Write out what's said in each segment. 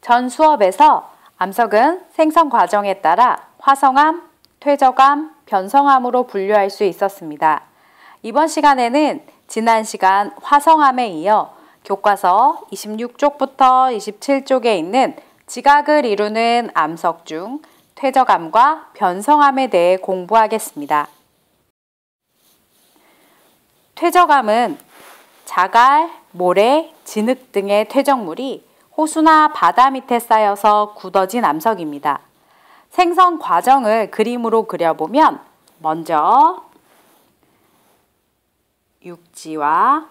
전 수업에서 암석은 생성 과정에 따라 화성암, 퇴적암, 변성암으로 분류할 수 있었습니다. 이번 시간에는 지난 시간 화성암에 이어 교과서 26쪽부터 27쪽에 있는 지각을 이루는 암석 중 퇴적암과 변성암에 대해 공부하겠습니다. 퇴적암은 자갈, 모래, 진흙 등의 퇴적물이 호수나 바다 밑에 쌓여서 굳어진 암석입니다. 생성 과정을 그림으로 그려보면 먼저 육지와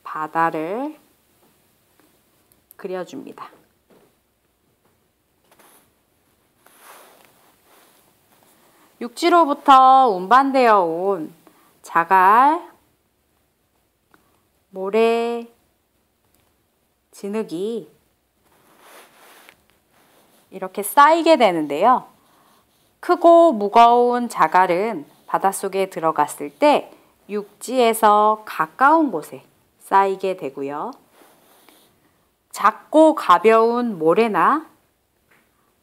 바다를 그려줍니다. 육지로부터 운반되어 온 자갈, 모래, 진흙이 이렇게 쌓이게 되는데요. 크고 무거운 자갈은 바닷속에 들어갔을 때 육지에서 가까운 곳에 쌓이게 되고요. 작고 가벼운 모래나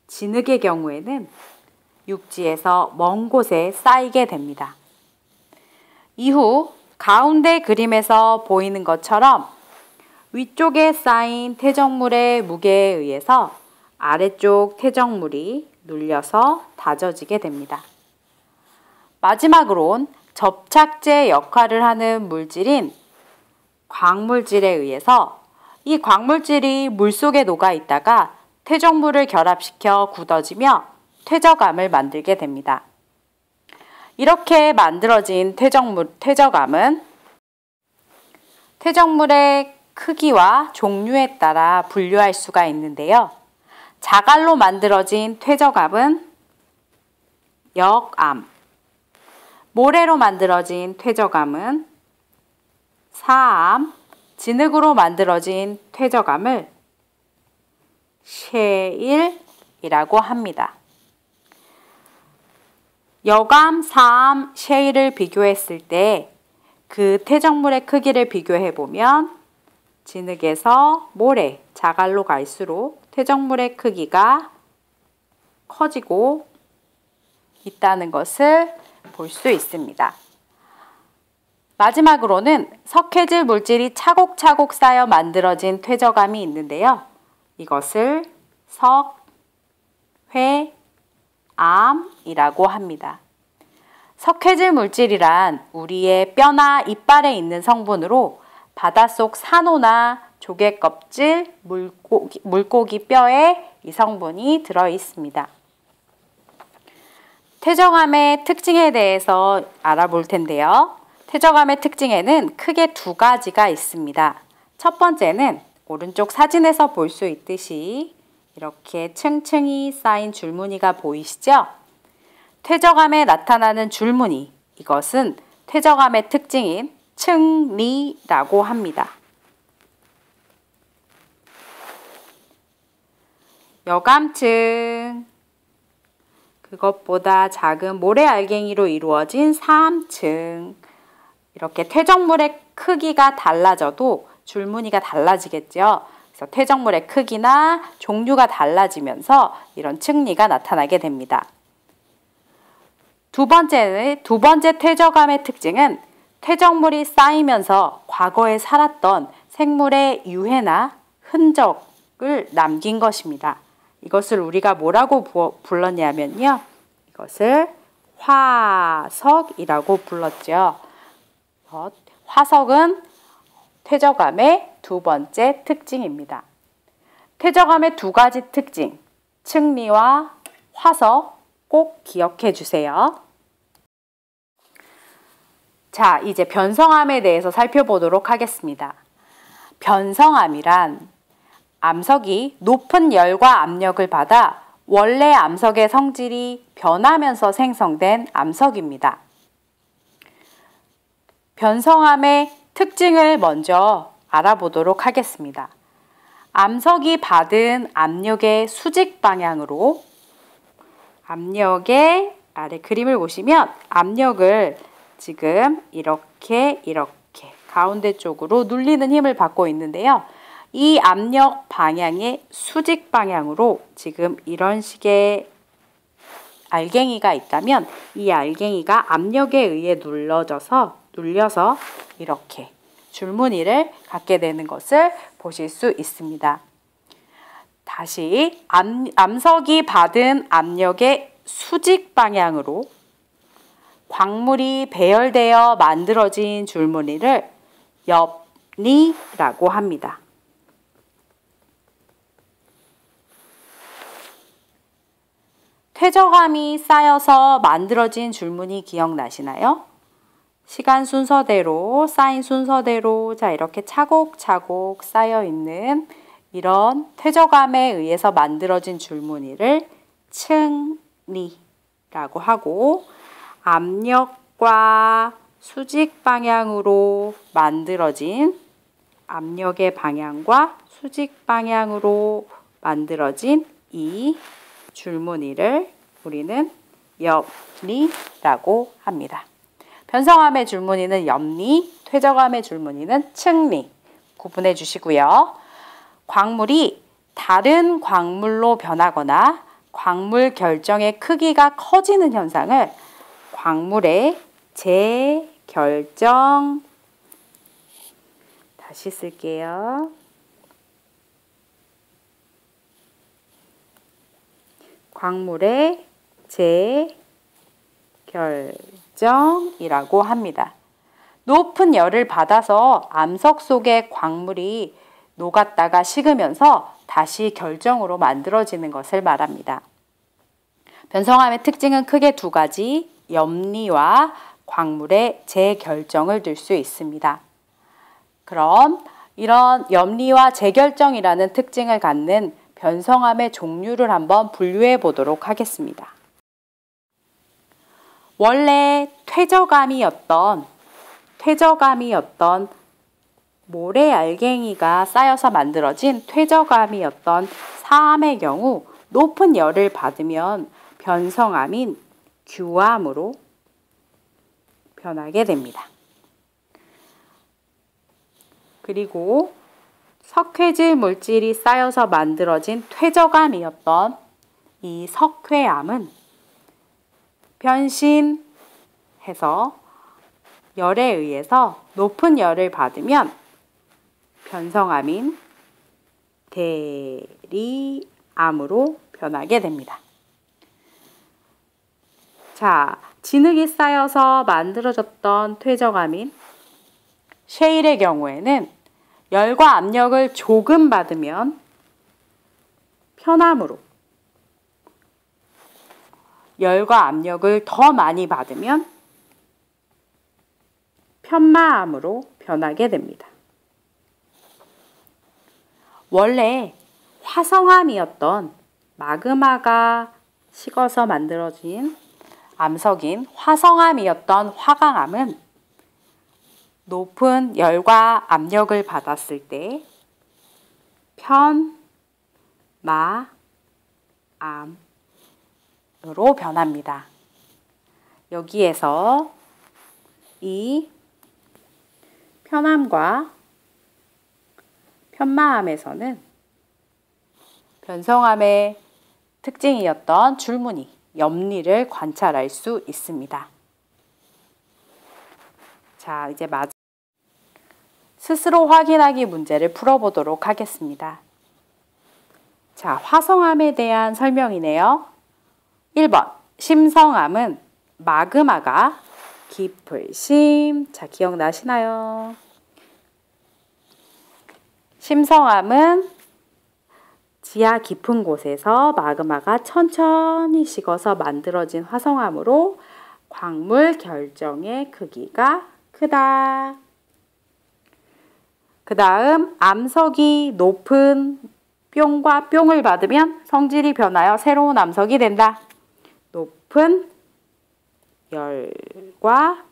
진흙의 경우에는 육지에서 먼 곳에 쌓이게 됩니다. 이후 가운데 그림에서 보이는 것처럼 위쪽에 쌓인 퇴적물의 무게에 의해서 아래쪽 퇴적물이 눌려서 다져지게 됩니다. 마지막으론 접착제 역할을 하는 물질인 광물질에 의해서 이 광물질이 물속에 녹아 있다가 퇴적물을 결합시켜 굳어지며 퇴적암을 만들게 됩니다. 이렇게 만들어진 퇴적암은 퇴적물의 크기와 종류에 따라 분류할 수가 있는데요. 자갈로 만들어진 퇴적암은 역암, 모래로 만들어진 퇴적암은 사암, 진흙으로 만들어진 퇴적암을 셰일이라고 합니다. 역암, 사암, 셰일을 비교했을 때 그 퇴적물의 크기를 비교해보면 진흙에서 모래, 자갈로 갈수록 퇴적물의 크기가 커지고 있다는 것을 볼 수 있습니다. 마지막으로는 석회질 물질이 차곡차곡 쌓여 만들어진 퇴적암이 있는데요. 이것을 석회암이라고 합니다. 석회질 물질이란 우리의 뼈나 이빨에 있는 성분으로 바닷속 산호나 조개 껍질, 물고기 뼈에 이 성분이 들어 있습니다. 퇴적암의 특징에 대해서 알아볼 텐데요. 퇴적암의 특징에는 크게 두 가지가 있습니다. 첫 번째는 오른쪽 사진에서 볼 수 있듯이 이렇게 층층이 쌓인 줄무늬가 보이시죠? 퇴적암에 나타나는 줄무늬, 이것은 퇴적암의 특징인 층리라고 합니다. 역암층, 그것보다 작은 모래알갱이로 이루어진 사암층, 이렇게 퇴적물의 크기가 달라져도 줄무늬가 달라지겠죠. 그래서 퇴적물의 크기나 종류가 달라지면서 이런 층리가 나타나게 됩니다. 두 번째 퇴적암의 특징은 퇴적물이 쌓이면서 과거에 살았던 생물의 유해나 흔적을 남긴 것입니다. 이것을 우리가 뭐라고 불렀냐면요. 이것을 화석이라고 불렀죠. 화석은 퇴적암의 두 번째 특징입니다. 퇴적암의 두 가지 특징, 층리와 화석 꼭 기억해 주세요. 자, 이제 변성암에 대해서 살펴보도록 하겠습니다. 변성암이란 암석이 높은 열과 압력을 받아 원래 암석의 성질이 변하면서 생성된 암석입니다. 변성암의 특징을 먼저 알아보도록 하겠습니다. 암석이 받은 압력의 수직 방향으로 압력의 아래 그림을 보시면 압력을 지금 이렇게 가운데 쪽으로 눌리는 힘을 받고 있는데요. 이 압력 방향의 수직 방향으로 지금 이런 식의 알갱이가 있다면 이 알갱이가 압력에 의해 눌려서 이렇게 줄무늬를 갖게 되는 것을 보실 수 있습니다. 다시 암석이 받은 압력의 수직 방향으로 광물이 배열되어 만들어진 줄무늬를 엽니라고 합니다. 퇴적암이 쌓여서 만들어진 줄무늬 기억나시나요? 시간 순서대로, 쌓인 순서대로 자 이렇게 차곡차곡 쌓여 있는 이런 퇴적암에 의해서 만들어진 줄무늬를 층리라고 하고, 압력과 수직 방향으로 만들어진 압력의 방향과 수직 방향으로 만들어진 이 줄무늬를 우리는 엽리라고 합니다. 변성암의 줄무늬는 엽리, 퇴적암의 줄무늬는 층리 구분해 주시고요. 광물이 다른 광물로 변하거나 광물 결정의 크기가 커지는 현상을 광물의 재결정, 다시 쓸게요. 광물의 재결정이라고 합니다. 높은 열을 받아서 암석 속의 광물이 녹았다가 식으면서 다시 결정으로 만들어지는 것을 말합니다. 변성암의 특징은 크게 두 가지, 엽리와 광물의 재결정을 들 수 있습니다. 그럼 이런 엽리와 재결정이라는 특징을 갖는 변성암의 종류를 한번 분류해 보도록 하겠습니다. 원래 퇴적암이었던 모래 알갱이가 쌓여서 만들어진 퇴적암이었던 사암의 경우 높은 열을 받으면 변성암인 규암으로 변하게 됩니다. 그리고 석회질 물질이 쌓여서 만들어진 퇴적암이었던 이 석회암은 변신해서 열에 의해서 높은 열을 받으면 변성암인 대리암으로 변하게 됩니다. 자, 진흙이 쌓여서 만들어졌던 퇴적암인 셰일의 경우에는 열과 압력을 조금 받으면 편암으로, 열과 압력을 더 많이 받으면 편마암으로 변하게 됩니다. 원래 화성암이었던 마그마가 식어서 만들어진 암석인 화성암이었던 화강암은 높은 열과 압력을 받았을 때 편마암으로 변합니다. 여기에서 이 편암과 편마암에서는 변성암의 특징이었던 줄무늬, 엽리를 관찰할 수 있습니다. 자, 이제 스스로 확인하기 문제를 풀어보도록 하겠습니다. 자, 화성암에 대한 설명이네요. 1번, 심성암은 마그마가 깊을 심. 자, 기억나시나요? 심성암은 지하 깊은 곳에서 마그마가 천천히 식어서 만들어진 화성암으로 광물 결정의 크기가 크다. 그 다음 암석이 높은 뿅과 뿅을 받으면 성질이 변하여 새로운 암석이 된다. 높은 열과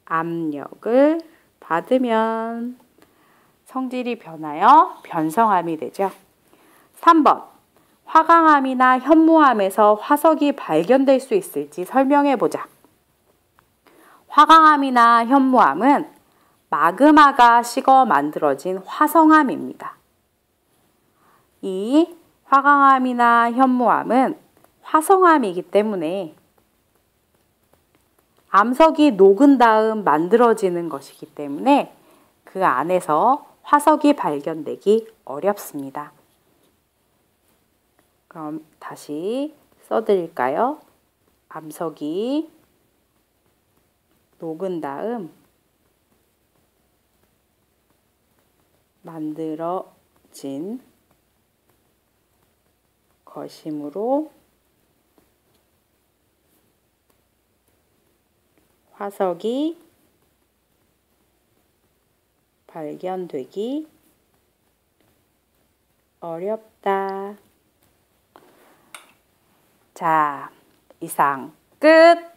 압력을 받으면 성질이 변하여 변성암이 되죠. 3번, 화강암이나 현무암에서 화석이 발견될 수 있을지 설명해 보자. 화강암이나 현무암은 마그마가 식어 만들어진 화성암입니다. 이 화강암이나 현무암은 화성암이기 때문에 암석이 녹은 다음 만들어지는 것이기 때문에 그 안에서 화석이 발견되기 어렵습니다. 그럼 다시 써드릴까요? 암석이 녹은 다음 만들어진 것이므로 화석이 발견되기 어렵다. 자, 이상 끝!